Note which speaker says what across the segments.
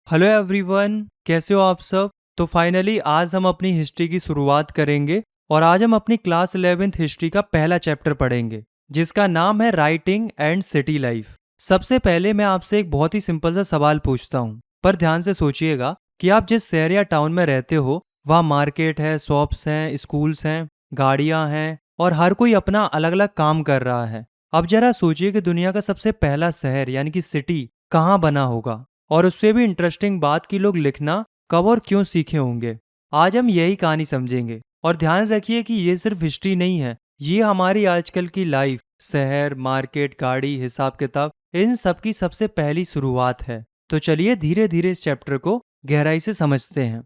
Speaker 1: Hello everyone, कैसे हो आप सब। तो फाइनली आज हम अपनी हिस्ट्री की शुरुआत करेंगे और आज हम अपनी क्लास 11th हिस्ट्री का पहला चैप्टर पढ़ेंगे जिसका नाम है राइटिंग एंड सिटी लाइफ। सबसे पहले मैं आपसे एक बहुत ही सिंपल सा सवाल पूछता हूँ, पर ध्यान से सोचिएगा कि आप जिस शहर या टाउन में रहते हो वहाँ मार्केट है, शॉप्स हैं, स्कूल्स हैं, गाड़ियाँ हैं और हर कोई अपना अलग अलग काम कर रहा है। अब जरा सोचिए कि दुनिया का सबसे पहला शहर यानी कि सिटी कहाँ बना होगा, और उससे भी इंटरेस्टिंग बात कि लोग लिखना कब और क्यों सीखे होंगे। आज हम यही कहानी समझेंगे और ध्यान रखिए कि ये सिर्फ हिस्ट्री नहीं है, ये हमारी आजकल की लाइफ, शहर, मार्केट, गाड़ी, हिसाब किताब, इन सब की सबसे पहली शुरुआत है। तो चलिए धीरे धीरे इस चैप्टर को गहराई से समझते हैं।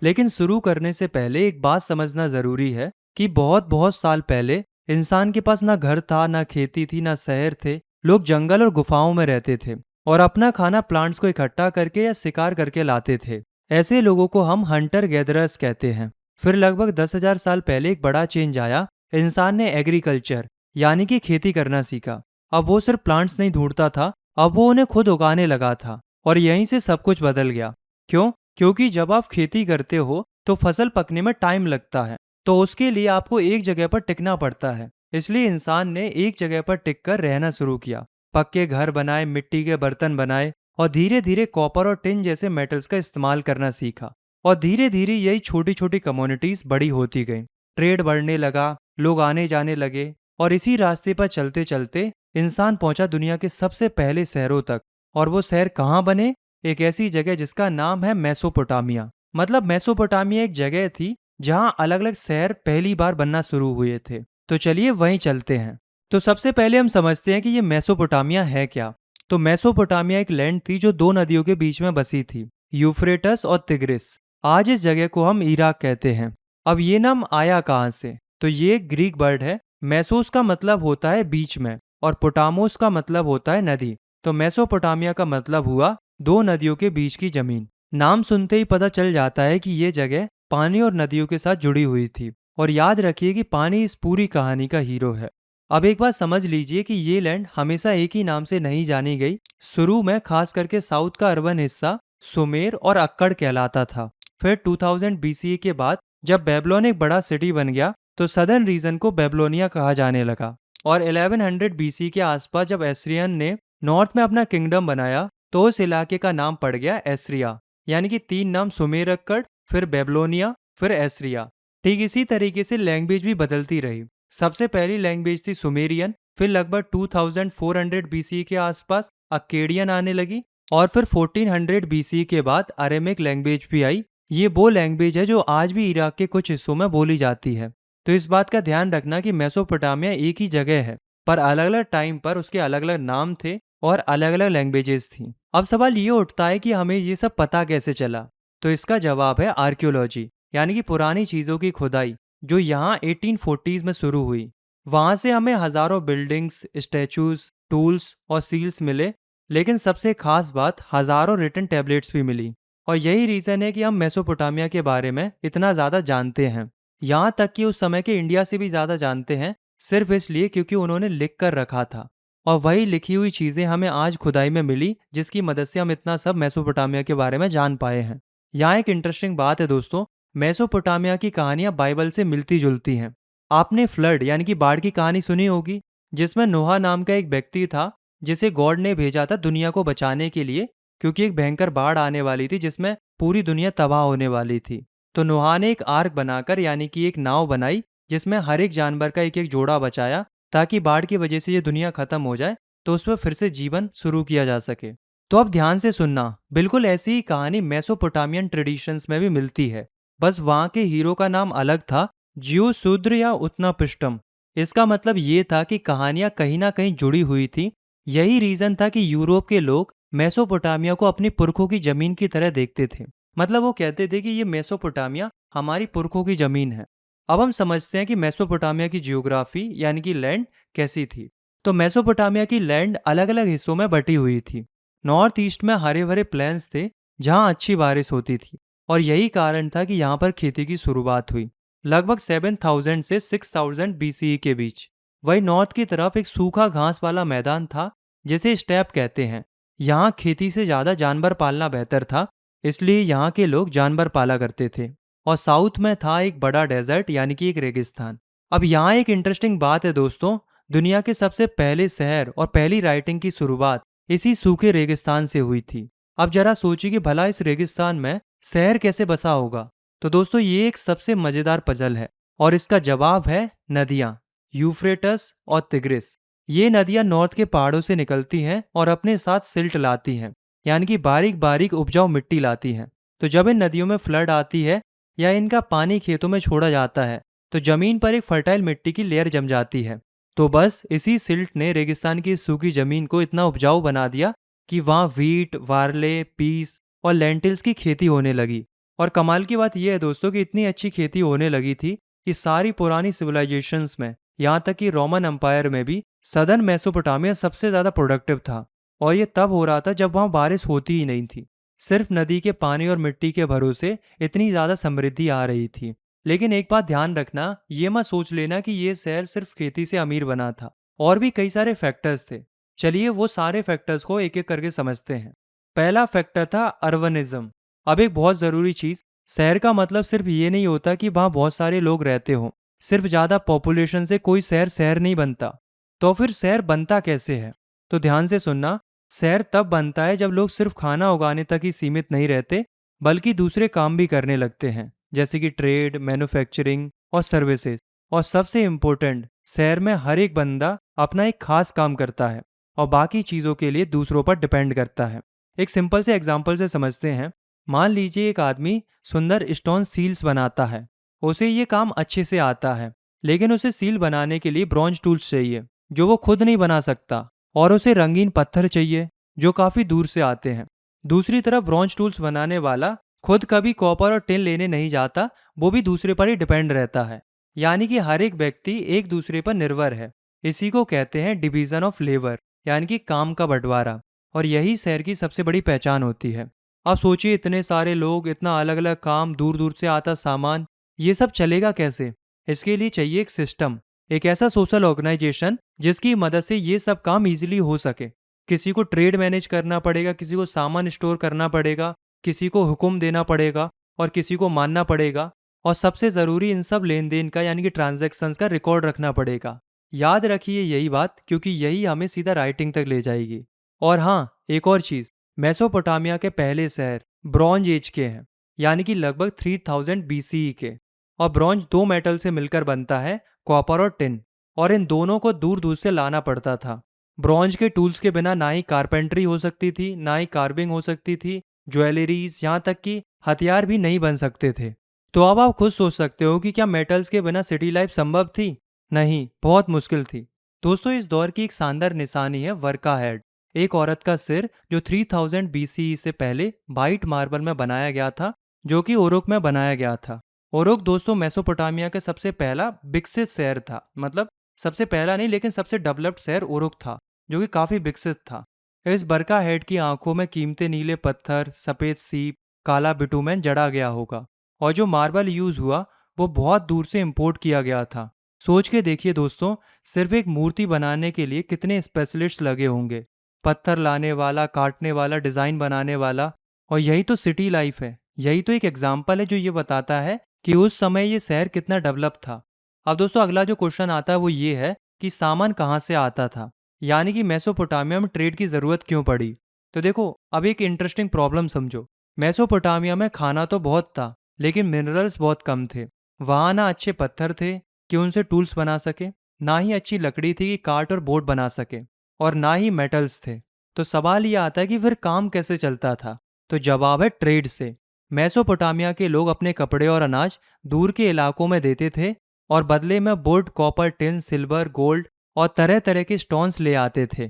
Speaker 1: लेकिन शुरू करने से पहले एक बात समझना जरूरी है कि बहुत बहुत साल पहले इंसान के पास ना घर था, ना खेती थी, ना शहर थे। लोग जंगल और गुफाओं में रहते थे और अपना खाना प्लांट्स को इकट्ठा करके या शिकार करके लाते थे। ऐसे लोगों को हम हंटर गैदरर्स कहते हैं। फिर लगभग 10,000 साल पहले एक बड़ा चेंज आया। इंसान ने एग्रीकल्चर यानी कि खेती करना सीखा। अब वो सिर्फ प्लांट्स नहीं ढूंढता था, अब वो उन्हें खुद उगाने लगा था। और यहीं से सब कुछ बदल गया। क्यों? क्योंकि जब आप खेती करते हो तो फसल पकने में टाइम लगता है, तो उसके लिए आपको एक जगह पर टिकना पड़ता है। इसलिए इंसान ने एक जगह पर टिक कर रहना शुरू किया। पक्के घर बनाए, मिट्टी के बर्तन बनाए और धीरे धीरे कॉपर और टिन जैसे मेटल्स का इस्तेमाल करना सीखा। और धीरे धीरे यही छोटी छोटी कम्युनिटीज बड़ी होती गई। ट्रेड बढ़ने लगा, लोग आने जाने लगे और इसी रास्ते पर चलते चलते इंसान पहुंचा दुनिया के सबसे पहले शहरों तक। और वो शहर कहाँ बने? एक ऐसी जगह जिसका नाम है मेसोपोटामिया। मतलब मेसोपोटामिया एक जगह थी जहां अलग अलग शहर पहली बार बनना शुरू हुए थे। तो चलिए वहीं चलते हैं। तो सबसे पहले हम समझते हैं कि ये मेसोपोटामिया है क्या। तो मेसोपोटामिया एक लैंड थी जो दो नदियों के बीच में बसी थी, यूफ्रेटस और तिग्रिस। आज इस जगह को हम इराक कहते हैं। अब ये नाम आया कहाँ से? तो ये एक ग्रीक वर्ड है। मेसोस का मतलब होता है बीच में और पोटामोस का मतलब होता है नदी। तो मेसोपोटामिया का मतलब हुआ दो नदियों के बीच की जमीन। नाम सुनते ही पता चल जाता है कि ये जगह पानी और नदियों के साथ जुड़ी हुई थी। और याद रखिए कि पानी इस पूरी कहानी का हीरो है। अब एक बात समझ लीजिए कि ये लैंड हमेशा एक ही नाम से नहीं जानी गई। शुरू में खास करके साउथ का अर्बन हिस्सा सुमेर और अक्कड़ कहलाता था। फिर 2000 BCE के बाद जब बेबीलोन एक बड़ा सिटी बन गया तो सदर्न रीजन को बेबीलोनिया कहा जाने लगा। और 1100 BC के आसपास जब एस्ट्रियन ने नॉर्थ में अपना किंगडम बनाया तो उस इलाके का नाम पड़ गया एस्रिया। यानी कि तीन नाम, सुमेर, अक्कड़, फिर बेबीलोनिया, फिर एस्रिया। ठीक इसी तरीके से लैंग्वेज भी बदलती रही। सबसे पहली लैंग्वेज थी सुमेरियन, फिर लगभग 2400 BC के आसपास अक्केडियन आने लगी और फिर 1400 BC के बाद अरेमिक लैंग्वेज भी आई। ये वो लैंग्वेज है जो आज भी इराक के कुछ हिस्सों में बोली जाती है। तो इस बात का ध्यान रखना कि मेसोपोटामिया एक ही जगह है, पर अलग अलग टाइम पर उसके अलग अलग नाम थे और अलग अलग लैंग्वेजेस थी। अब सवाल ये उठता है कि हमें ये सब पता कैसे चला। तो इसका जवाब है आर्कियोलॉजी, यानी कि पुरानी चीज़ों की खुदाई, जो यहाँ 1840s में शुरू हुई। वहाँ से हमें हजारों बिल्डिंग्स, स्टैचूज, टूल्स और सील्स मिले। लेकिन सबसे खास बात, हजारों रिटन टैबलेट्स भी मिली। और यही रीज़न है कि हम मेसोपोटामिया के बारे में इतना ज़्यादा जानते हैं। यहाँ तक कि उस समय के इंडिया से भी ज़्यादा जानते हैं, सिर्फ इसलिए क्योंकि उन्होंने लिख कर रखा था। और वही लिखी हुई चीज़ें हमें आज खुदाई में मिली, जिसकी मदद से हम इतना सब मेसोपोटामिया के बारे में जान पाए हैं। यहाँ एक इंटरेस्टिंग बात है दोस्तों, मेसोपोटामिया की कहानियाँ बाइबल से मिलती जुलती हैं। आपने फ्लड यानी कि बाढ़ की कहानी सुनी होगी, जिसमें नोहा नाम का एक व्यक्ति था जिसे गॉड ने भेजा था दुनिया को बचाने के लिए, क्योंकि एक भयंकर बाढ़ आने वाली थी जिसमें पूरी दुनिया तबाह होने वाली थी। तो नोहा ने एक आर्क बनाकर यानी कि एक नाव बनाई, जिसमें हर एक जानवर का एक एक जोड़ा बचाया, ताकि बाढ़ की वजह से ये दुनिया खत्म हो जाए तो उस पर फिर से जीवन शुरू किया जा सके। तो अब ध्यान से सुनना, बिल्कुल ऐसी ही कहानी मेसोपोटामियन ट्रेडिशंस में भी मिलती है। बस वहाँ के हीरो का नाम अलग था, जियो शूद्र या उत्नापिष्टम। इसका मतलब ये था कि कहानियां कहीं ना कहीं जुड़ी हुई थी। यही रीजन था कि यूरोप के लोग मेसोपोटामिया को अपनी पुरखों की जमीन की तरह देखते थे। मतलब वो कहते थे कि ये मेसोपोटामिया हमारी पुरखों की जमीन है। अब हम समझते हैं कि मेसोपोटामिया की जियोग्राफी यानी कि लैंड कैसी थी। तो मेसोपोटामिया की लैंड अलग अलग हिस्सों में बटी हुई थी। नॉर्थ ईस्ट में हरे भरे प्लेन्स थे जहां अच्छी बारिश होती थी, और यही कारण था कि यहाँ पर खेती की शुरुआत हुई लगभग 7000 से 6000 BCE के बीच। वही नॉर्थ की तरफ एक सूखा घास वाला मैदान था, जिसे स्टेप कहते हैं। यहाँ खेती से ज़्यादा जानवर पालना बेहतर था, इसलिए यहाँ के लोग जानवर पाला करते थे। और साउथ में था एक बड़ा डेजर्ट, यानी कि एक रेगिस्तान। अब यहाँ एक इंटरेस्टिंग बात है दोस्तों, दुनिया के सबसे पहले शहर और पहली राइटिंग की शुरुआत इसी सूखे रेगिस्तान से हुई थी। अब जरा सोचिए कि भला इस रेगिस्तान में शहर कैसे बसा होगा। तो दोस्तों ये एक सबसे मजेदार पजल है, और इसका जवाब है नदियाँ, यूफ्रेटस और तिग्रिस। ये नदियाँ नॉर्थ के पहाड़ों से निकलती हैं और अपने साथ सिल्ट लाती हैं, यानी कि बारीक बारीक उपजाऊ मिट्टी लाती हैं। तो जब इन नदियों में फ्लड आती है या इनका पानी खेतों में छोड़ा जाता है, तो जमीन पर एक फर्टाइल मिट्टी की लेयर जम जाती है। तो बस इसी सिल्ट ने रेगिस्तान की इस सूखी जमीन को इतना उपजाऊ बना दिया कि वहाँ वीट, वार्ले, पीस और लेंटिल्स की खेती होने लगी। और कमाल की बात यह है दोस्तों कि इतनी अच्छी खेती होने लगी थी कि सारी पुरानी सिविलाइजेशंस में, यहाँ तक कि रोमन एम्पायर में भी, सदर्न मेसोपोटामिया सबसे ज़्यादा प्रोडक्टिव था। और ये तब हो रहा था जब वहाँ बारिश होती ही नहीं थी। सिर्फ नदी के पानी और मिट्टी के भरोसे इतनी ज़्यादा समृद्धि आ रही थी। लेकिन एक बात ध्यान रखना, ये मत सोच लेना कि ये शहर सिर्फ खेती से अमीर बना था। और भी कई सारे फैक्टर्स थे। चलिए वो सारे फैक्टर्स को एक एक करके समझते हैं। पहला फैक्टर था अर्बनिज्म। अब एक बहुत ज़रूरी चीज़, शहर का मतलब सिर्फ ये नहीं होता कि वहाँ बहुत सारे लोग रहते हों। सिर्फ ज़्यादा पॉपुलेशन से कोई शहर शहर नहीं बनता। तो फिर शहर बनता कैसे है? तो ध्यान से सुनना। शहर तब बनता है जब लोग सिर्फ खाना उगाने तक ही सीमित नहीं रहते, बल्कि दूसरे काम भी करने लगते हैं, जैसे कि ट्रेड, मैन्युफैक्चरिंग और सर्विसेज। और सबसे इम्पोर्टेंट, शहर में हर एक बंदा अपना एक खास काम करता है और बाकी चीज़ों के लिए दूसरों पर डिपेंड करता है। एक सिंपल से एग्जाम्पल से समझते हैं। मान लीजिए एक आदमी सुंदर स्टोन सील्स बनाता है। उसे ये काम अच्छे से आता है, लेकिन उसे सील बनाने के लिए ब्रॉन्ज टूल्स चाहिए जो वो खुद नहीं बना सकता, और उसे रंगीन पत्थर चाहिए जो काफ़ी दूर से आते हैं। दूसरी तरफ ब्रॉन्ज टूल्स बनाने वाला खुद कभी कॉपर और टिन लेने नहीं जाता, वो भी दूसरे पर ही डिपेंड रहता है। यानी कि हर एक व्यक्ति एक दूसरे पर निर्भर है। इसी को कहते हैं डिवीजन ऑफ लेबर, यानी कि काम का बंटवारा। और यही शहर की सबसे बड़ी पहचान होती है। अब सोचिए, इतने सारे लोग, इतना अलग अलग काम, दूर दूर से आता सामान, ये सब चलेगा कैसे? इसके लिए चाहिए एक सिस्टम, एक ऐसा सोशल ऑर्गेनाइजेशन जिसकी मदद से ये सब काम इजीली हो सके। किसी को ट्रेड मैनेज करना पड़ेगा, किसी को सामान स्टोर करना पड़ेगा, किसी को हुक्म देना पड़ेगा और किसी को मानना पड़ेगा। और सबसे ज़रूरी, इन सब लेन देन का, यानी कि ट्रांजैक्शंस का रिकॉर्ड रखना पड़ेगा। याद रखिए यही बात, क्योंकि यही हमें सीधा राइटिंग तक ले जाएगी। और हाँ, एक और चीज़, मेसोपोटामिया के पहले शहर ब्रॉन्ज एज के हैं, यानी कि लगभग 3000 BCE के। और ब्रॉन्ज दो मेटल से मिलकर बनता है, कॉपर और टिन। और इन दोनों को दूर दूर से लाना पड़ता था। ब्रॉन्ज के टूल्स के बिना ना ही कारपेंट्री हो सकती थी, ना ही कार्विंग हो सकती थी, ज्वेलरीज, यहाँ तक कि हथियार भी नहीं बन सकते थे। तो अब आप खुद सोच सकते हो कि क्या मेटल्स के बिना सिटी लाइफ संभव थी? नहीं, बहुत मुश्किल थी। दोस्तों इस दौर की एक शानदार निशानी है वर्का हेड, एक औरत का सिर जो 3000 BCE से पहले वाइट मार्बल में बनाया गया था, जो कि ओरुक में बनाया गया था। ओरुक दोस्तों मेसोपोटामिया का सबसे पहला विकसित शहर था। मतलब सबसे पहला नहीं, लेकिन सबसे डेवलप्ड शहर ओरुक था, जो कि काफ़ी विकसित था। इस बरका हेड की आंखों में कीमती नीले पत्थर, सफ़ेद सीप, काला बिटुमेन जड़ा गया होगा। और जो मार्बल यूज़ हुआ वो बहुत दूर से इंपोर्ट किया गया था। सोच के देखिए दोस्तों, सिर्फ एक मूर्ति बनाने के लिए कितने स्पेशलिस्ट लगे होंगे। पत्थर लाने वाला, काटने वाला, डिज़ाइन बनाने वाला। और यही तो सिटी लाइफ है। यही तो एक एग्जाम्पल है जो ये बताता है कि उस समय ये शहर कितना डेवलप था। अब दोस्तों अगला जो क्वेश्चन आता है वो ये है कि सामान कहाँ से आता था, यानी कि मेसोपोटामिया में ट्रेड की ज़रूरत क्यों पड़ी। तो देखो, अब एक इंटरेस्टिंग प्रॉब्लम समझो। मेसोपोटामिया में खाना तो बहुत था, लेकिन मिनरल्स बहुत कम थे। वहाँ ना अच्छे पत्थर थे कि उनसे टूल्स बना सके, ना ही अच्छी लकड़ी थी कि काट और बोर्ड बना सके, और ना ही मेटल्स थे। तो सवाल ये आता है कि फिर काम कैसे चलता था? तो जवाब है ट्रेड से। मेसोपोटामिया के लोग अपने कपड़े और अनाज दूर के इलाकों में देते थे, और बदले में would, copper, tin, silver, gold और तरह तरह के स्टोन्स ले आते थे।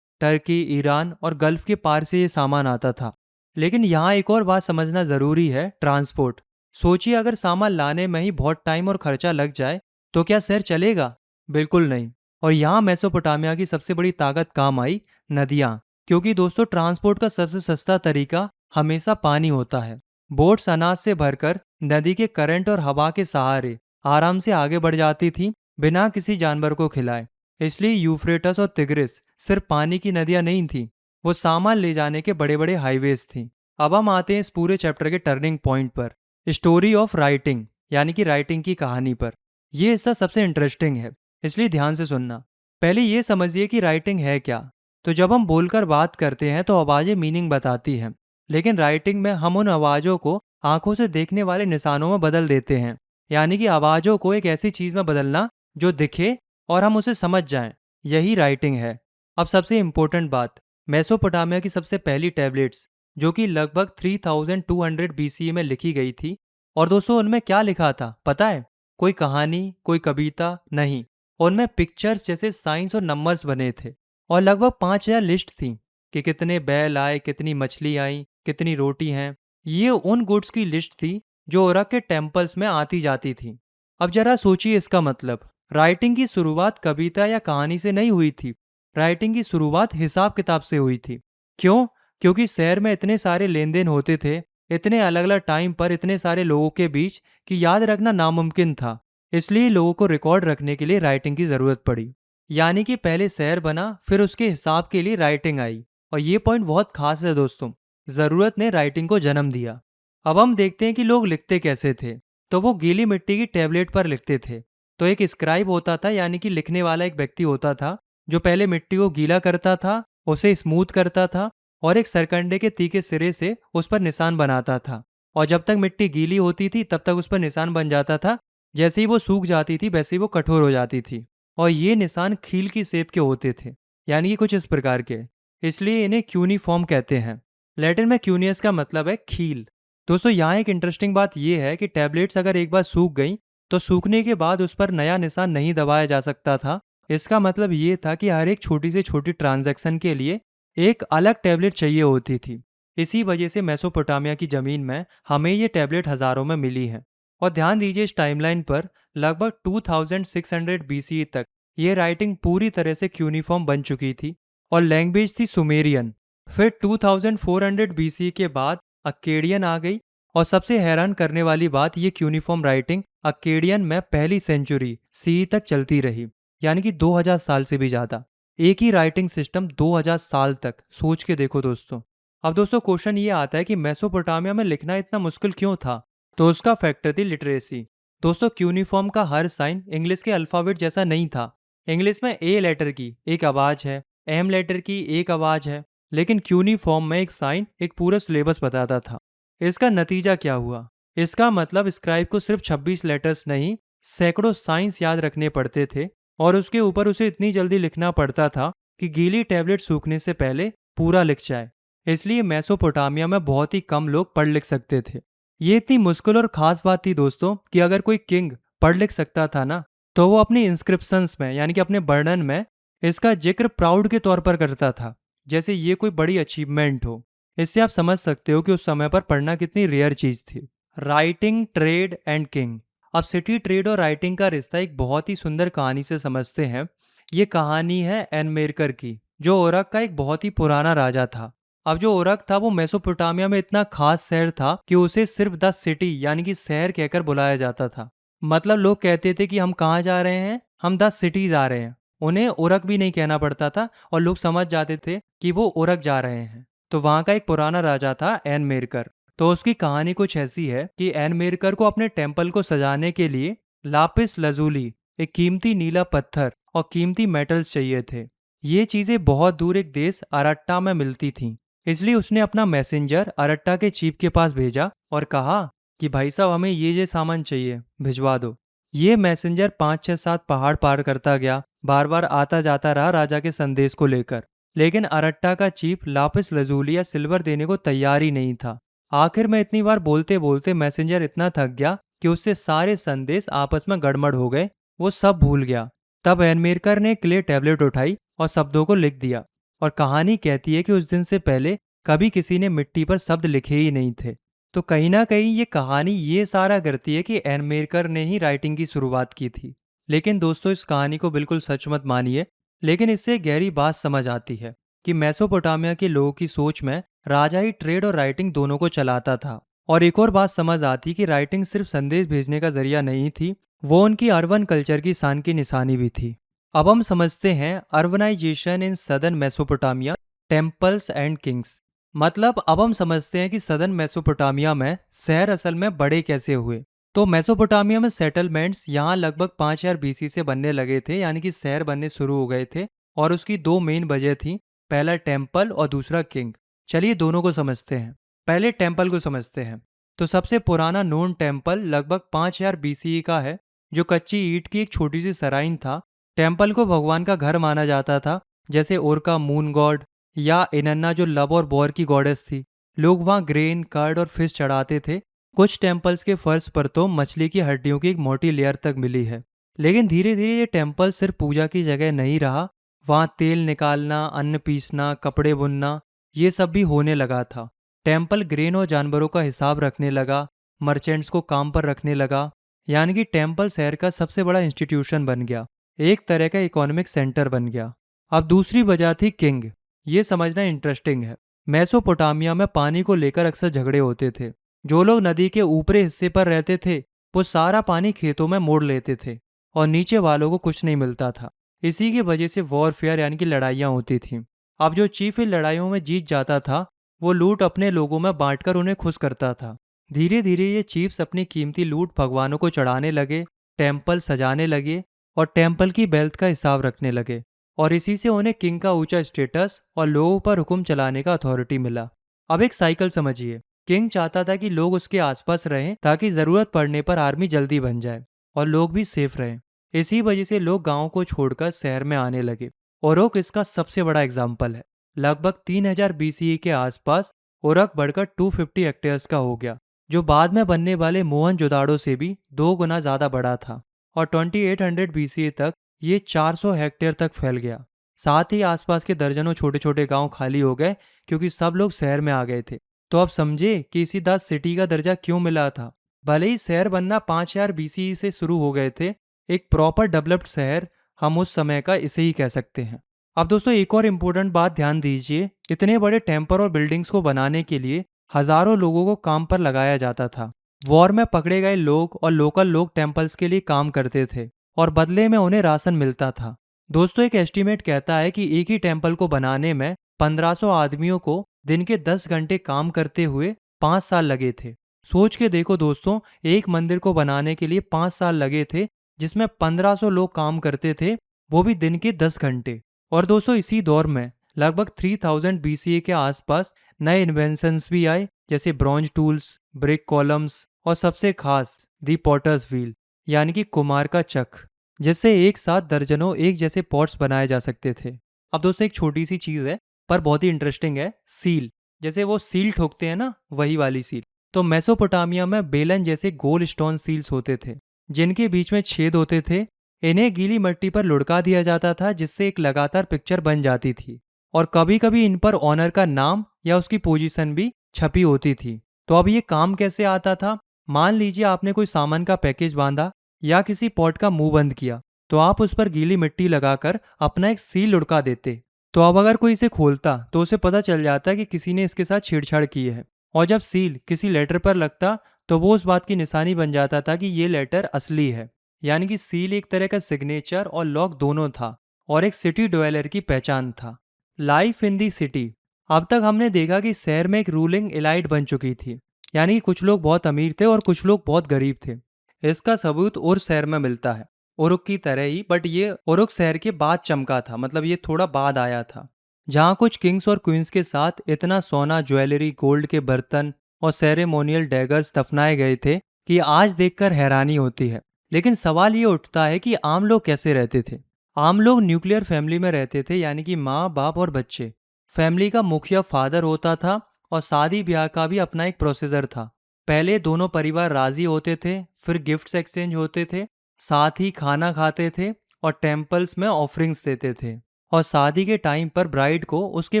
Speaker 1: टर्की, ईरान और गल्फ के पार से ये सामान आता था। लेकिन यहाँ एक और बात समझना ज़रूरी है, ट्रांसपोर्ट। सोचिए, अगर सामान लाने में ही बहुत टाइम और खर्चा लग जाए तो क्या शहर चलेगा? बिल्कुल नहीं। और यहाँ मेसोपोटामिया की सबसे बड़ी ताकत काम आई, नदियाँ। क्योंकि दोस्तों ट्रांसपोर्ट का सबसे सस्ता तरीका हमेशा पानी होता है। बोट्स अनाज से भरकर नदी के करंट और हवा के सहारे आराम से आगे बढ़ जाती थी, बिना किसी जानवर को खिलाए। इसलिए यूफ्रेटस और तिग्रिस सिर्फ पानी की नदियां नहीं थीं, वो सामान ले जाने के बड़े बड़े हाईवेज थीं। अब हम आते हैं इस पूरे चैप्टर के टर्निंग पॉइंट पर, स्टोरी ऑफ राइटिंग, यानी कि राइटिंग की कहानी पर। ये हिस्सा सबसे इंटरेस्टिंग है, इसलिए ध्यान से सुनना। पहले ये समझिए कि राइटिंग है क्या। तो जब हम बोलकर बात करते हैं तो आवाज़ें मीनिंग बताती हैं, लेकिन राइटिंग में हम उन आवाज़ों को आंखों से देखने वाले निशानों में बदल देते हैं। यानी कि आवाज़ों को एक ऐसी चीज़ में बदलना जो दिखे और हम उसे समझ जाएं, यही राइटिंग है। अब सबसे इम्पोर्टेंट बात, मेसोपोटामिया की सबसे पहली टैबलेट्स जो कि लगभग 3200 BCE में लिखी गई थी। और दोस्तों उनमें क्या लिखा था पता है? कोई कहानी, कोई कविता नहीं। उनमें पिक्चर्स जैसे साइंस और नंबर्स बने थे। और लगभग 5000 लिस्ट थी कि कितने बैल आए, कितनी मछली आई, कितनी रोटी हैं। ये उन गुड्स की लिस्ट थी जो उरक के टेम्पल्स में आती जाती थी। अब जरा सोचिए इसका मतलब, राइटिंग की शुरुआत कविता या कहानी से नहीं हुई थी। राइटिंग की शुरुआत हिसाब किताब से हुई थी। क्यों? क्योंकि शहर में इतने सारे लेन देन होते थे, इतने अलग अलग टाइम पर इतने सारे लोगों के बीच, कि याद रखना नामुमकिन था। इसलिए लोगों को रिकॉर्ड रखने के लिए राइटिंग की जरूरत पड़ी। यानी कि पहले शहर बना, फिर उसके हिसाब के लिए राइटिंग आई। और ये पॉइंट बहुत खास है दोस्तों, जरूरत ने राइटिंग को जन्म दिया। अब हम देखते हैं कि लोग लिखते कैसे थे। तो वो गीली मिट्टी की टेबलेट पर लिखते थे। तो एक स्क्राइब होता था, यानी कि लिखने वाला एक व्यक्ति होता था जो पहले मिट्टी को गीला करता था, उसे स्मूथ करता था और एक सरकंडे के तीखे सिरे से उस पर निशान बनाता था। और जब तक मिट्टी गीली होती थी तब तक उस पर निशान बन जाता था। जैसे ही वो सूख जाती थी वैसे ही वो कठोर हो जाती थी। और ये निशान खील की शेप के होते थे, यानी कि कुछ इस प्रकार के। इसलिए इन्हें क्यूनीफॉर्म कहते हैं। लैटिन में क्यूनियस का मतलब है खील। दोस्तों यहाँ एक इंटरेस्टिंग बात यह है कि टैबलेट्स अगर एक बार सूख गई तो सूखने के बाद उस पर नया निशान नहीं दबाया जा सकता था। इसका मतलब ये था कि हर एक छोटी से छोटी ट्रांजैक्शन के लिए एक अलग टैबलेट चाहिए होती थी। इसी वजह से मेसोपोटामिया की ज़मीन में हमें ये टैबलेट हज़ारों में मिली है। और ध्यान दीजिए इस टाइमलाइन पर, लगभग 2600 BCE तक ये राइटिंग पूरी तरह से क्यूनिफॉर्म बन चुकी थी। और लैंग्वेज थी सुमेरियन। फिर 2400 BCE के बाद अक्केडियन आ गई। और सबसे हैरान करने वाली बात, ये क्यूनिफॉर्म राइटिंग अक्केडियन में पहली सेंचुरी सी तक चलती रही, यानी कि 2000 साल से भी ज़्यादा। एक ही राइटिंग सिस्टम 2000 साल तक, सोच के देखो दोस्तों। अब दोस्तों क्वेश्चन ये आता है कि मेसोपोटामिया में लिखना इतना मुश्किल क्यों था? तो उसका फैक्टर थी लिटरेसी। दोस्तों क्यूनिफॉर्म का हर साइन इंग्लिश के अल्फ़ाबेट जैसा नहीं था। इंग्लिश में ए लेटर की एक आवाज़ है, एम लेटर की एक आवाज़ है, लेकिन क्यूनिफॉर्म में एक साइन एक पूरा सिलेबस बताता था। इसका नतीजा क्या हुआ? इसका मतलब स्क्राइब को सिर्फ 26 लेटर्स नहीं, सैकड़ों साइंस याद रखने पड़ते थे। और उसके ऊपर उसे इतनी जल्दी लिखना पड़ता था कि गीली टैबलेट सूखने से पहले पूरा लिख जाए। इसलिए मेसोपोटामिया में बहुत ही कम लोग पढ़ लिख सकते थे। ये इतनी मुश्किल और खास बात थी दोस्तों कि अगर कोई किंग पढ़ लिख सकता था ना, तो वो अपनी इंस्क्रिप्शंस में, यानी कि अपने वर्णन में, इसका जिक्र प्राउड के तौर पर करता था, जैसे ये कोई बड़ी अचीवमेंट हो। इससे आप समझ सकते हो कि उस समय पर पढ़ना कितनी रेयर चीज थी। Writing, trade and king. अब सिटी ट्रेड और राइटिंग का रिश्ता एक बहुत ही सुंदर कहानी से समझते हैं। ये कहानी है एनमेरकर की, जो ओरक का एक बहुत ही पुराना राजा था। अब जो ओरक था वो मेसोपोटामिया में इतना खास शहर था कि उसे सिर्फ द सिटी, यानी कि शहर कहकर बुलाया जाता था। मतलब लोग कहते थे कि हम कहाँ जा रहे हैं, हम द सिटी जा रहे हैं। उन्हें ओरक भी नहीं कहना पड़ता था और लोग समझ जाते थे कि वो ओरक जा रहे हैं। तो वहाँ का एक पुराना राजा था एनमेरकर। तो उसकी कहानी कुछ ऐसी है कि एनमेरकर को अपने टेम्पल को सजाने के लिए लापिस लजूली, एक कीमती नीला पत्थर और कीमती मेटल्स चाहिए थे। ये चीजें बहुत दूर एक देश अरट्टा में मिलती थीं। इसलिए उसने अपना मैसेंजर अरट्टा के चीफ के पास भेजा और कहा कि भाई साहब हमें ये सामान चाहिए, भिजवा दो। ये मैसेंजर 5 6 7 पहाड़ पार करता गया, बार बार आता जाता रहा राजा के संदेश को लेकर। लेकिन अरट्टा का चीफ लापिस लजूली या सिल्वर देने को तैयार ही नहीं था। आखिर में इतनी बार बोलते बोलते मैसेंजर इतना थक गया कि उससे सारे संदेश आपस में गड़बड़ हो गए, वो सब भूल गया। तब एनमेरकर ने क्ले टैबलेट उठाई और शब्दों को लिख दिया। और कहानी कहती है कि उस दिन से पहले कभी किसी ने मिट्टी पर शब्द लिखे ही नहीं थे। तो कहीं ना कहीं ये कहानी ये सारा करती है कि एनमेरकर ने ही राइटिंग की शुरुआत की थी। लेकिन दोस्तों इस कहानी को बिल्कुल सच मत मानिए, लेकिन इससे गहरी बात समझ आती है कि मेसोपोटामिया के लोगों की सोच में राजा ही ट्रेड और राइटिंग दोनों को चलाता था। और एक और बात समझ आती कि राइटिंग सिर्फ संदेश भेजने का जरिया नहीं थी, वो उनकी अर्बन कल्चर की शान की निशानी भी थी। अब हम समझते हैं urbanization in southern Mesopotamia, temples and kings. मतलब अब हम समझते हैं कि सदर्न मेसोपोटामिया में शहर असल में बड़े कैसे हुए। तो मेसोपोटामिया में सेटलमेंट्स यहाँ लगभग 5000 बीसी से बनने लगे थे, यानी कि शहर बनने शुरू हो गए थे। और उसकी दो मेन वजह थी, पहला टेम्पल और दूसरा किंग। चलिए दोनों को समझते हैं। पहले टेम्पल को समझते हैं। तो सबसे पुराना नोन टेम्पल लगभग 5000 बीसीई का है, जो कच्ची ईंट की एक छोटी सी सराइन था। टेम्पल को भगवान का घर माना जाता था, जैसे ओरका मून गॉड या इनन्ना जो लव और वॉर की गॉडेस थी। लोग वहाँ ग्रेन, कर्ड और फिश चढ़ाते थे। कुछ टेम्पल्स के फर्श पर तो मछली की हड्डियों की एक मोटी लेयर तक मिली है। लेकिन धीरे धीरे ये टेम्पल सिर्फ पूजा की जगह नहीं रहा। वहाँ तेल निकालना, अन्न पीसना, कपड़े बुनना, ये सब भी होने लगा था। टेम्पल ग्रेन और जानवरों का हिसाब रखने लगा, मर्चेंट्स को काम पर रखने लगा। यानी कि टेम्पल शहर का सबसे बड़ा इंस्टीट्यूशन बन गया, एक तरह का इकोनॉमिक सेंटर बन गया। अब दूसरी वजह थी किंग। ये समझना इंटरेस्टिंग है। मेसोपोटामिया में पानी को लेकर अक्सर झगड़े होते थे। जो लोग नदी के ऊपरी हिस्से पर रहते थे वो सारा पानी खेतों में मोड़ लेते थे, और नीचे वालों को कुछ नहीं मिलता था। इसी की वजह से वॉरफेयर यानी कि लड़ाइयाँ होती थीं। अब जो चीफ इन लड़ाइयों में जीत जाता था वो लूट अपने लोगों में बांटकर उन्हें खुश करता था। धीरे धीरे ये चीफ्स अपनी कीमती लूट भगवानों को चढ़ाने लगे, टेम्पल सजाने लगे और टेम्पल की वेल्थ का हिसाब रखने लगे। और इसी से उन्हें किंग का ऊंचा स्टेटस और लोगों पर हुक्म चलाने का अथॉरिटी मिला। अब एक साइकिल समझिए। किंग चाहता था कि लोग उसके आसपास रहें ताकि जरूरत पड़ने पर आर्मी जल्दी बन जाए और लोग भी सेफ रहें। इसी वजह से लोग गांव को छोड़कर शहर में आने लगे। ओरोक इसका सबसे बड़ा एग्जाम्पल है। लगभग 3000 बीसीई के आसपास ओरक बढ़कर 250 हेक्टेयर्स का हो गया, जो बाद में बनने वाले मोहनजोदाड़ो से भी 2 गुना ज्यादा बड़ा था। और 2800 बीसीई तक ये 400 हेक्टेयर तक फैल गया। साथ ही आसपास के दर्जनों छोटे छोटे गांव खाली हो गए, क्योंकि सब लोग शहर में आ गए थे। तो अब समझे कि इसी द सिटी का दर्जा क्यों मिला था। भले ही शहर बनना 5000 बीसी से शुरू हो गए थे, एक प्रॉपर डेवलप्ड शहर हम उस समय का इसे ही कह सकते हैं। अब दोस्तों एक और इम्पोर्टेंट बात ध्यान दीजिए। इतने बड़े टेम्पल और बिल्डिंग्स को बनाने के लिए हजारों लोगों को काम पर लगाया जाता था। वॉर में पकड़े गए लोग और लोकल लोग टेम्पल्स के लिए काम करते थे और बदले में उन्हें राशन मिलता था। दोस्तों एक एस्टीमेट कहता है कि एक ही टेम्पल को बनाने में 1500 आदमियों को दिन के 10 घंटे काम करते हुए 5 साल लगे थे। सोच के देखो दोस्तों, एक मंदिर को बनाने के लिए 5 साल लगे थे, जिसमें 1500 लोग काम करते थे, वो भी दिन के 10 घंटे। और दोस्तों इसी दौर में लगभग 3000 बीसीए के आसपास नए इन्वेंशंस भी आए, जैसे ब्रॉन्ज टूल्स, ब्रिक कॉलम्स और सबसे खास दी पॉटर्स व्हील, यानी कि कुम्हार का चक, जिससे एक साथ दर्जनों एक जैसे पॉट्स बनाए जा सकते थे। अब दोस्तों एक छोटी सी चीज़ है पर बहुत ही इंटरेस्टिंग है, सील। जैसे वो सील ठोकते हैं ना, वही वाली सील। तो मेसोपोटामिया में बेलन जैसे गोल स्टोन सील्स होते थे, जिनके बीच में छेद होते थे। इन्हें गीली मिट्टी पर लुढ़का दिया जाता था, जिससे एक लगातार पिक्चर बन जाती थी। और कभी कभी इन पर ऑनर का नाम या उसकी पोजीशन भी छपी होती थी। तो अब ये काम कैसे आता था। मान लीजिए आपने कोई सामान का पैकेज बांधा या किसी पॉट का मुंह बंद किया, तो आप उस पर गीली मिट्टी लगाकर अपना एक सील लुढ़का देते। तो अब अगर कोई इसे खोलता तो उसे पता चल जाता कि किसी ने इसके साथ छेड़छाड़ की है। और जब सील किसी लेटर पर लगता तो वो उस बात की निशानी बन जाता था कि ये लेटर असली है। यानी कि सील एक तरह का सिग्नेचर और लॉक दोनों था, और एक सिटी ड्वेलर की पहचान था। Life in the city. अब तक हमने देखा कि शहर में एक रूलिंग एलाइट बन चुकी थी, यानी कि कुछ लोग बहुत अमीर थे और कुछ लोग बहुत गरीब थे। इसका सबूत उर शहर में मिलता है, उरुक की तरह ही, बट ये उरुक शहर के बाद चमका था, मतलब ये थोड़ा बाद आया था। जहाँ कुछ किंग्स और क्वींस के साथ इतना सोना, ज्वेलरी, गोल्ड के बर्तन और सेरेमोनियल डैगर्स दफनाए गए थे कि आज देखकर हैरानी होती है। लेकिन सवाल ये उठता है कि आम लोग कैसे रहते थे। आम लोग न्यूक्लियर फैमिली में रहते थे, यानी कि माँ, बाप और बच्चे। फैमिली का मुखिया फादर होता था और शादी ब्याह का भी अपना एक प्रोसीजर था। पहले दोनों परिवार राजी होते थे, फिर गिफ्ट्स एक्सचेंज होते थे, साथ ही खाना खाते थे और टेम्पल्स में ऑफरिंग्स देते थे। और शादी के टाइम पर ब्राइड को उसके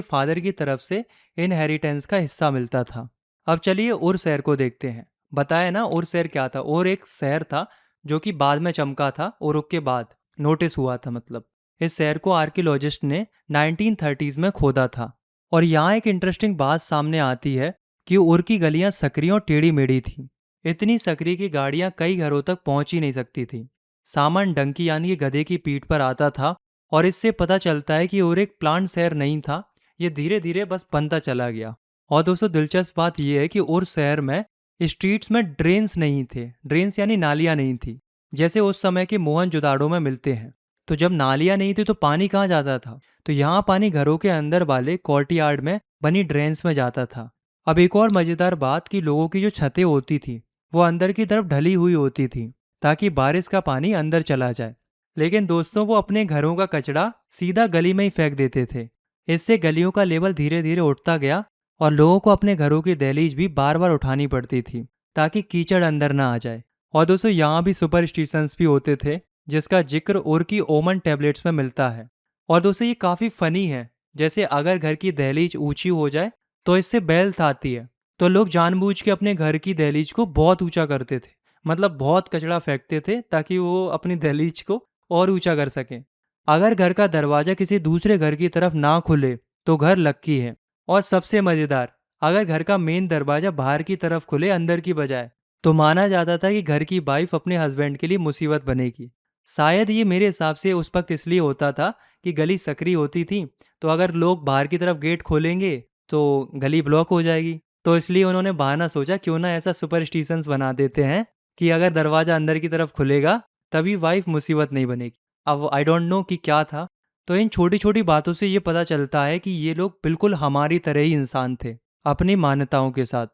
Speaker 1: फादर की तरफ से इनहेरिटेंस का हिस्सा मिलता था। अब चलिए उर शहर को देखते हैं। बताया ना उर शहर क्या था। और एक शहर था जो कि बाद में चमका था, उरुक के बाद नोटिस हुआ था। मतलब इस शहर को आर्कियोलॉजिस्ट ने 1930s में खोदा था। और यहाँ एक इंटरेस्टिंग बात सामने आती है कि उर की गलियां सकरी और टेढ़ी मेढ़ी थी। इतनी सकरी की गाड़ियां कई घरों तक पहुंच ही नहीं सकती थी। सामान डंकी यानी कि गधे की पीठ पर आता था। और इससे पता चलता है कि और एक प्लांट शहर नहीं था, ये धीरे धीरे बस बनता चला गया। और दोस्तों दिलचस्प बात यह है कि और शहर में स्ट्रीट्स में ड्रेन्स नहीं थे, ड्रेन्स यानी नालियाँ नहीं थी, जैसे उस समय के मोहनजोदाड़ो में मिलते हैं। तो जब नालियाँ नहीं थी तो पानी कहाँ जाता था? तो यहाँ पानी घरों के अंदर वाले कोर्टयार्ड में बनी ड्रेन्स में जाता था। अब एक और मजेदार बात कि लोगों की जो छतें होती थी वो अंदर की तरफ ढली हुई होती थी, ताकि बारिश का पानी अंदर चला जाए। लेकिन दोस्तों वो अपने घरों का कचरा सीधा गली में ही फेंक देते थे। इससे गलियों का लेवल धीरे धीरे उठता गया और लोगों को अपने घरों की दहलीज भी बार बार उठानी पड़ती थी, ताकि कीचड़ अंदर ना आ जाए। और दोस्तों यहाँ भी सुपरस्टिशंस भी होते थे, जिसका जिक्र और की ओमन टैबलेट्स में मिलता है। और दोस्तों ये काफ़ी फनी है। जैसे अगर घर की दहलीज ऊंची हो जाए तो इससे बेल्ट आती है। तो लोग जानबूझ के अपने घर की दहलीज को बहुत ऊंचा करते थे, मतलब बहुत कचरा फेंकते थे ताकि वो अपनी दहलीज को और ऊंचा कर सकें। अगर घर का दरवाजा किसी दूसरे घर की तरफ ना खुले तो घर लक्की है। और सबसे मज़ेदार, अगर घर का मेन दरवाजा बाहर की तरफ खुले अंदर की बजाय, तो माना जाता था कि घर की वाइफ अपने हस्बैंड के लिए मुसीबत बनेगी। शायद ये मेरे हिसाब से उस वक्त इसलिए होता था कि गली सकरी होती थी, तो अगर लोग बाहर की तरफ गेट खोलेंगे तो गली ब्लॉक हो जाएगी। तो इसलिए उन्होंने बहाना सोचा क्यों ना ऐसा सुपरस्टिशंस बना देते हैं कि अगर दरवाज़ा अंदर की तरफ खुलेगा तभी वाइफ मुसीबत नहीं बनेगी। अब आई डोंट नो कि क्या था। तो इन छोटी छोटी बातों से ये पता चलता है कि ये लोग बिल्कुल हमारी तरह ही इंसान थे, अपनी मान्यताओं के साथ।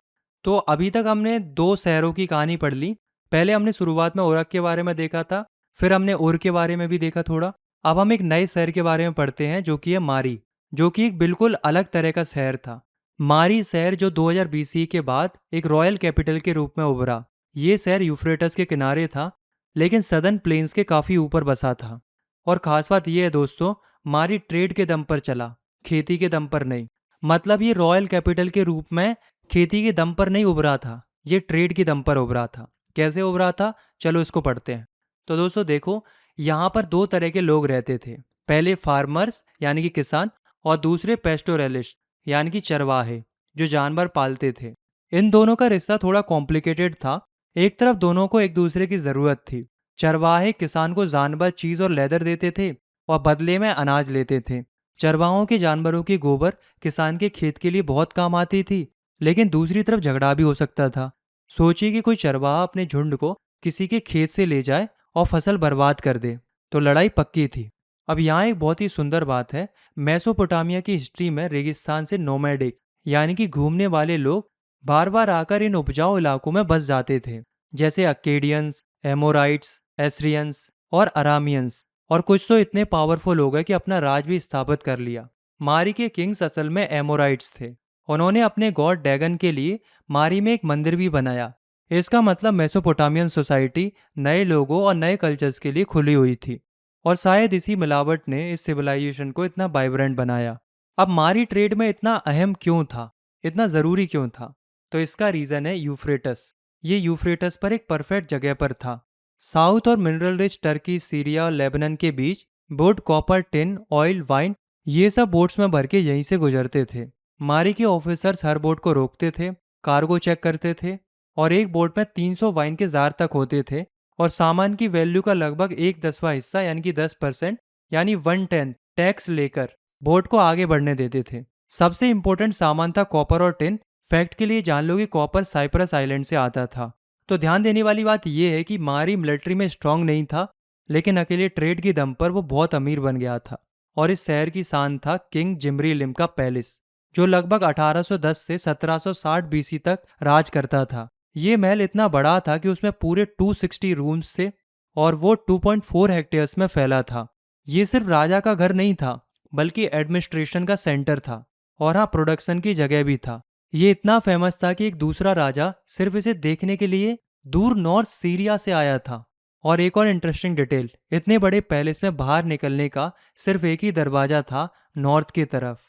Speaker 1: तो अभी तक हमने दो शहरों की कहानी पढ़ ली। पहले हमने शुरुआत में ओरक के बारे में देखा था, फिर हमने उर के बारे में भी देखा थोड़ा। अब हम एक नए शहर के बारे में पढ़ते हैं जो कि है मारी, जो कि एक बिल्कुल अलग तरह का शहर था। मारी शहर जो 2000 BC के बाद एक रॉयल कैपिटल के रूप में उभरा। ये शहर यूफ्रेटस के किनारे था, लेकिन सदर्न प्लेन्स के काफ़ी ऊपर बसा था। और ख़ास बात यह है दोस्तों, मारी ट्रेड के दम पर चला, खेती के दम पर नहीं। मतलब ये रॉयल कैपिटल के रूप में खेती के दम पर नहीं उभरा था, ये ट्रेड के दम पर उभरा था। कैसे उभरा था, चलो इसको पढ़ते हैं। तो दोस्तों देखो, यहाँ पर दो तरह के लोग रहते थे। पहले फार्मर्स यानी कि किसान, और दूसरे पेस्टोरलिस्ट यानी कि चरवाहे, जो जानवर पालते थे। इन दोनों का रिश्ता थोड़ा कॉम्प्लिकेटेड था। एक तरफ दोनों को एक दूसरे की ज़रूरत थी। चरवाहे किसान को जानवर, चीज़ और लेदर देते थे और बदले में अनाज लेते थे। चरवाहों के जानवरों की गोबर किसान के खेत के लिए बहुत काम आती थी, लेकिन दूसरी तरफ झगड़ा भी हो सकता था। सोचिए कि कोई चरवाहा अपने झुंड को किसी के खेत से ले जाए और फसल बर्बाद कर दे, तो लड़ाई पक्की थी। अब यहाँ एक बहुत ही सुंदर बात है। मेसोपोटामिया की हिस्ट्री में रेगिस्तान से नोमैडिक यानी कि घूमने वाले लोग बार बार आकर इन उपजाऊ इलाकों में बस जाते थे, जैसे अकेडियंस, एमोराइट्स, एसरियंस और अरामियंस। और कुछ तो इतने पावरफुल हो गए कि अपना राज भी स्थापित कर लिया। मारी के किंग्स असल में एमोराइट्स थे। उन्होंने अपने गॉड डैगन के लिए मारी में एक मंदिर भी बनाया। इसका मतलब मेसोपोटामियन सोसाइटी नए लोगों और नए कल्चर्स के लिए खुली हुई थी। और शायद इसी मिलावट ने इस सिविलाइजेशन को इतना वाइब्रेंट बनाया। अब मारी ट्रेड में इतना अहम क्यों था, इतना ज़रूरी क्यों था? तो इसका रीज़न है यूफ्रेटस। ये यूफ्रेटस पर एक परफेक्ट जगह पर था। साउथ और मिनरल रिच टर्की, सीरिया और लेबनान के बीच boat copper, tin, oil, wine, ये सब बोट्स में भर के यहीं से गुजरते थे। मारी के ऑफिसर्स हर बोट को रोकते थे, कार्गो चेक करते थे, और एक बोट में 300 वाइन के जार तक होते थे। और सामान की वैल्यू का लगभग 1/10वां हिस्सा यानी कि 10%, यानी 1/10 टैक्स लेकर बोट को आगे बढ़ने देते थे। सबसे इंपॉर्टेंट सामान था कॉपर और टिन। फैक्ट के लिए जान लो कि कॉपर साइप्रस आइलैंड से आता था। तो ध्यान देने वाली बात यह है कि मारी मिलिट्री में स्ट्रांग नहीं था, लेकिन अकेले ट्रेड की दम पर वो बहुत अमीर बन गया था। और इस शहर की शान था किंग जिमरी लिम का पैलेस, जो लगभग 1810 से 1760 BC तक राज करता था। ये महल इतना बड़ा था कि उसमें पूरे 260 रूम्स थे, और वो 2.4 हेक्टेयर्स में फैला था। ये सिर्फ राजा का घर नहीं था, बल्कि एडमिनिस्ट्रेशन का सेंटर था, और हाँ, प्रोडक्शन की जगह भी था। ये इतना फेमस था कि एक दूसरा राजा सिर्फ इसे देखने के लिए दूर नॉर्थ सीरिया से आया था। और एक और इंटरेस्टिंग डिटेल, इतने बड़े पैलेस में बाहर निकलने का सिर्फ एक ही दरवाजा था, नॉर्थ की तरफ।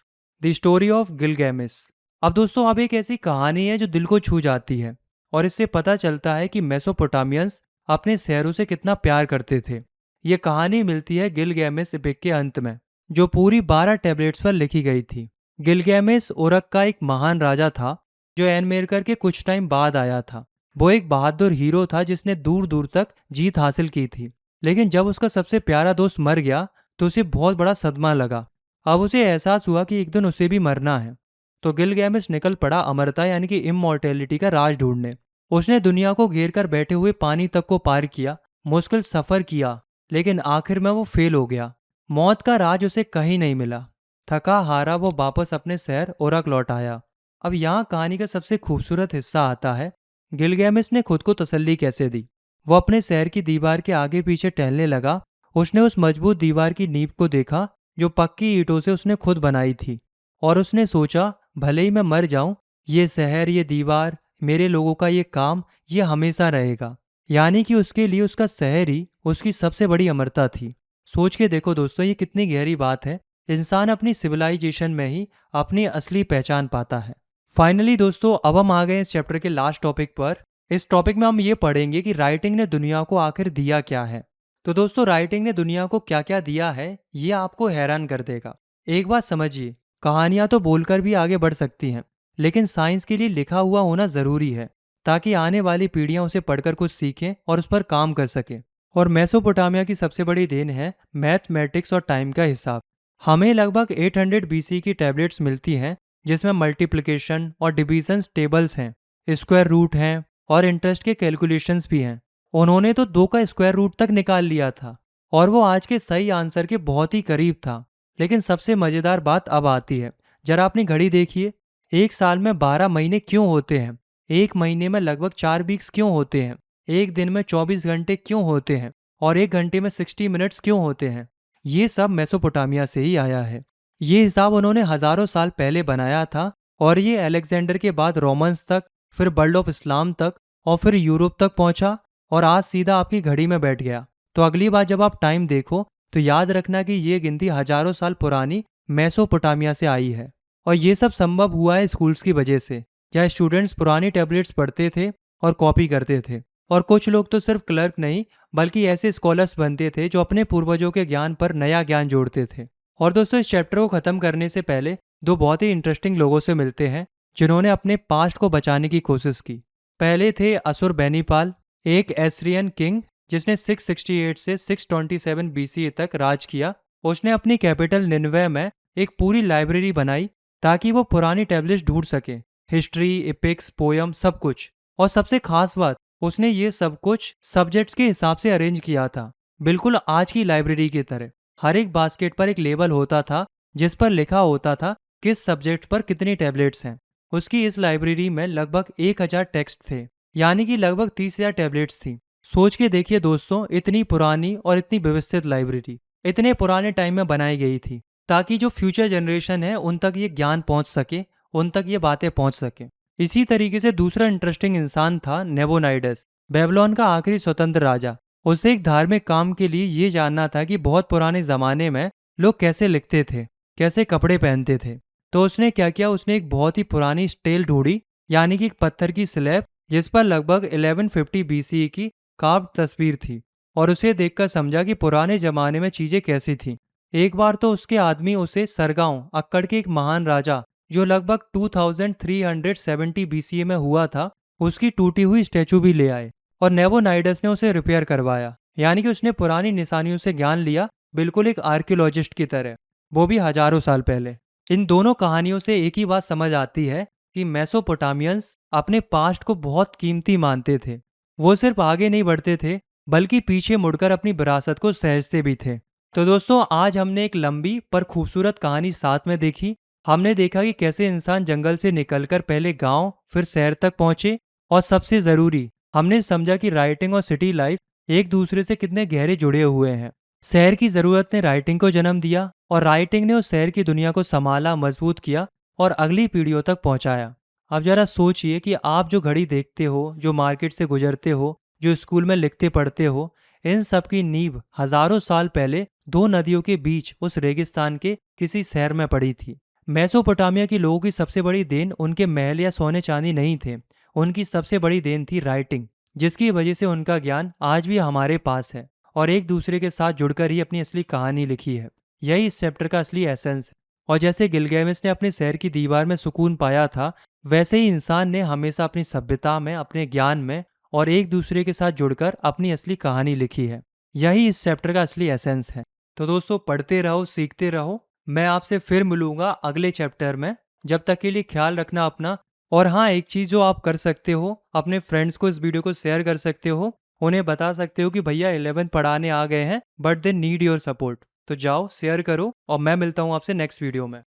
Speaker 1: The story of Gilgamesh. अब दोस्तों, अब एक ऐसी कहानी है जो दिल को छू जाती है, और इससे पता चलता है कि मेसोपोटामियंस अपने शहरों से कितना प्यार करते थे। ये कहानी मिलती है गिलगैमेश एपिक के अंत में, जो पूरी 12 टैबलेट्स पर लिखी गई थी। गिलगैमेश उरक का एक महान राजा था, जो एनमेरकर के कुछ टाइम बाद आया था। वो एक बहादुर हीरो था जिसने दूर दूर तक जीत हासिल की थी। लेकिन जब उसका सबसे प्यारा दोस्त मर गया तो उसे बहुत बड़ा सदमा लगा। अब उसे एहसास हुआ कि एक दिन उसे भी मरना है। तो गिलगैमेश निकल पड़ा अमरता यानी कि इममॉर्टेलिटी का राज ढूंढने। उसने दुनिया को घेर कर बैठे हुए पानी तक को पार किया, मुश्किल सफर किया, लेकिन आखिर में वो फेल हो गया। मौत का राज उसे कहीं नहीं मिला। थका हारा वो वापस अपने शहर ओरक लौट आया। अब यहाँ कहानी का सबसे खूबसूरत हिस्सा आता है। गिलगैमेश ने खुद को तसल्ली कैसे दी। वो अपने शहर की दीवार के आगे पीछे टहलने लगा। उसने उस मजबूत दीवार की नींव को देखा जो पक्की ईंटों से उसने खुद बनाई थी। और उसने सोचा, भले ही मैं मर जाऊं, ये शहर, ये दीवार, मेरे लोगों का ये काम, ये हमेशा रहेगा। यानी कि उसके लिए उसका शहर ही उसकी सबसे बड़ी अमरता थी। सोच के देखो दोस्तों, ये कितनी गहरी बात है। इंसान अपनी सिविलाइजेशन में ही अपनी असली पहचान पाता है। फाइनली दोस्तों, अब हम आ गए इस चैप्टर के लास्ट टॉपिक पर। इस टॉपिक में हम ये पढ़ेंगे कि राइटिंग ने दुनिया को आखिर दिया क्या है। तो दोस्तों, राइटिंग ने दुनिया को क्या क्या दिया है, ये आपको हैरान कर देगा। एक बात समझिए, कहानियां तो बोलकर भी आगे बढ़ सकती हैं, लेकिन साइंस के लिए लिखा हुआ होना जरूरी है, ताकि आने वाली पीढ़ियां उसे पढ़कर कुछ सीखें और उस पर काम कर सकें। और मेसोपोटामिया की सबसे बड़ी देन है मैथमेटिक्स और टाइम का हिसाब। हमें लगभग 800 बीसी की टैबलेट्स मिलती हैं, जिसमें मल्टीप्लिकेशन और डिवीजन्स टेबल्स हैं, स्क्वायर रूट हैं और इंटरेस्ट के कैलकुलेशंस भी हैं। उन्होंने तो 2 का स्क्वायर रूट तक निकाल लिया था, और वो आज के सही आंसर के बहुत ही करीब था। लेकिन सबसे मज़ेदार बात अब आती है। जरा अपनी घड़ी देखिए, एक साल में 12 महीने क्यों होते हैं? एक महीने में लगभग 4 वीक्स क्यों होते हैं? एक दिन में 24 घंटे क्यों होते हैं? और एक घंटे में 60 मिनट्स क्यों होते हैं? ये सब मेसोपोटामिया से ही आया है। ये हिसाब उन्होंने हजारों साल पहले बनाया था, और ये अलेक्जेंडर के बाद रोमन्स तक, फिर वर्ल्ड ऑफ इस्लाम तक, और फिर यूरोप तक पहुंचा, और आज सीधा आपकी घड़ी में बैठ गया। तो अगली बार जब आप टाइम देखो तो याद रखना कि ये गिनती हजारों साल पुरानी मेसोपोटामिया से आई है। और ये सब संभव हुआ है स्कूल्स की वजह से, जहाँ स्टूडेंट्स पुरानी टैबलेट्स पढ़ते थे और कॉपी करते थे। और कुछ लोग तो सिर्फ क्लर्क नहीं, बल्कि ऐसे स्कॉलर्स बनते थे जो अपने पूर्वजों के ज्ञान पर नया ज्ञान जोड़ते थे। और दोस्तों, इस चैप्टर को खत्म करने से पहले दो बहुत ही इंटरेस्टिंग लोगों से मिलते हैं जिन्होंने अपने पास्ट को बचाने की कोशिश की। पहले थे असुर बेनीपाल, एक एसरियन किंग जिसने 668 से 627 बीसी तक राज किया। उसने अपनी कैपिटल निन्वे में एक पूरी लाइब्रेरी बनाई ताकि वो पुरानी टैबलेट्स ढूंढ सके, हिस्ट्री, एपिक्स, पोयम, सब कुछ। और सबसे खास बात, उसने ये सब कुछ सब्जेक्ट्स के हिसाब से अरेंज किया था, बिल्कुल आज की लाइब्रेरी की तरह। हर एक बास्केट पर एक लेबल होता था जिस पर लिखा होता था किस सब्जेक्ट पर कितनी टैबलेट्स हैं। उसकी इस लाइब्रेरी में लगभग 1000 टेक्स्ट थे, यानी कि लगभग 30,000 टैबलेट्स थी। सोच के देखिए दोस्तों, इतनी पुरानी और इतनी व्यवस्थित लाइब्रेरी इतने पुराने टाइम में बनाई गई थी, ताकि जो फ्यूचर जनरेशन है उन तक ये ज्ञान पहुंच सके, उन तक ये बातें पहुंच सके। इसी तरीके से दूसरा इंटरेस्टिंग इंसान था नेबोनाइडस, बेबीलोन का आखिरी स्वतंत्र राजा। उसे एक धार्मिक काम के लिए ये जानना था कि बहुत पुराने जमाने में लोग कैसे लिखते थे, कैसे कपड़े पहनते थे। तो उसने क्या किया, उसने एक बहुत ही पुरानी स्टेल ढूंढी, यानी कि एक पत्थर की स्लैब जिस पर लगभग 1150 बीसीई की कार्व तस्वीर थी। और उसे देखकर समझा कि पुराने जमाने में चीजें कैसी थीं। एक बार तो उसके आदमी उसे सरगांव, अक्कड़ के एक महान राजा जो लगभग 2370 बीसीई में हुआ था, उसकी टूटी हुई स्टैचू भी ले आए। और नेबोनाइडस ने उसे रिपेयर करवाया, यानी कि उसने पुरानी निशानियों से ज्ञान लिया, बिल्कुल एक आर्कियोलॉजिस्ट की तरह, वो भी हजारों साल पहले। इन दोनों कहानियों से एक ही बात समझ आती है कि मेसोपोटामियंस अपने पास्ट को बहुत कीमती मानते थे। वो सिर्फ आगे नहीं बढ़ते थे, बल्कि पीछे मुड़कर अपनी विरासत को सहेजते भी थे। तो दोस्तों, आज हमने एक लंबी पर खूबसूरत कहानी साथ में देखी। हमने देखा कि कैसे इंसान जंगल से निकलकर पहले गांव, फिर शहर तक पहुंचे, और सबसे जरूरी, हमने समझा कि राइटिंग और सिटी लाइफ एक दूसरे से कितने गहरे जुड़े हुए हैं। शहर की जरूरत ने राइटिंग को जन्म दिया, और राइटिंग ने उस शहर की दुनिया को संभाला, मजबूत किया और अगली पीढ़ियों तक पहुंचाया। अब जरा सोचिए कि आप जो घड़ी देखते हो, जो मार्केट से गुजरते हो, जो स्कूल में लिखते पढ़ते हो, इन सब की नींव हजारों साल पहले 2 नदियों के बीच उस रेगिस्तान के किसी शहर में पड़ी थी। मेसोपोटामिया के लोगों की सबसे बड़ी देन उनके महल या सोने चांदी नहीं थे, उनकी सबसे बड़ी देन थी राइटिंग, जिसकी वजह से उनका ज्ञान आज भी हमारे पास है, और एक दूसरे के साथ जुड़कर ही अपनी असली कहानी लिखी है। यही इस चैप्टर का असली एसेंस है। और जैसे गिलगैमेश ने अपने शहर की दीवार में सुकून पाया था, वैसे ही इंसान ने हमेशा अपनी सभ्यता में, अपने ज्ञान में और एक दूसरे के साथ जुड़कर अपनी असली कहानी लिखी है। यही इस चैप्टर का असली एसेंस है। तो दोस्तों, पढ़ते रहो, सीखते रहो। मैं आपसे फिर मिलूंगा अगले चैप्टर में। जब तक के लिए ख्याल रखना अपना। और हाँ, एक चीज़ जो आप कर सकते हो, अपने फ्रेंड्स को इस वीडियो को शेयर कर सकते हो। उन्हें बता सकते हो कि भैया 11th पढ़ाने आ गए हैं, but they need your support. तो जाओ, शेयर करो, और मैं मिलता हूँ आपसे नेक्स्ट वीडियो में।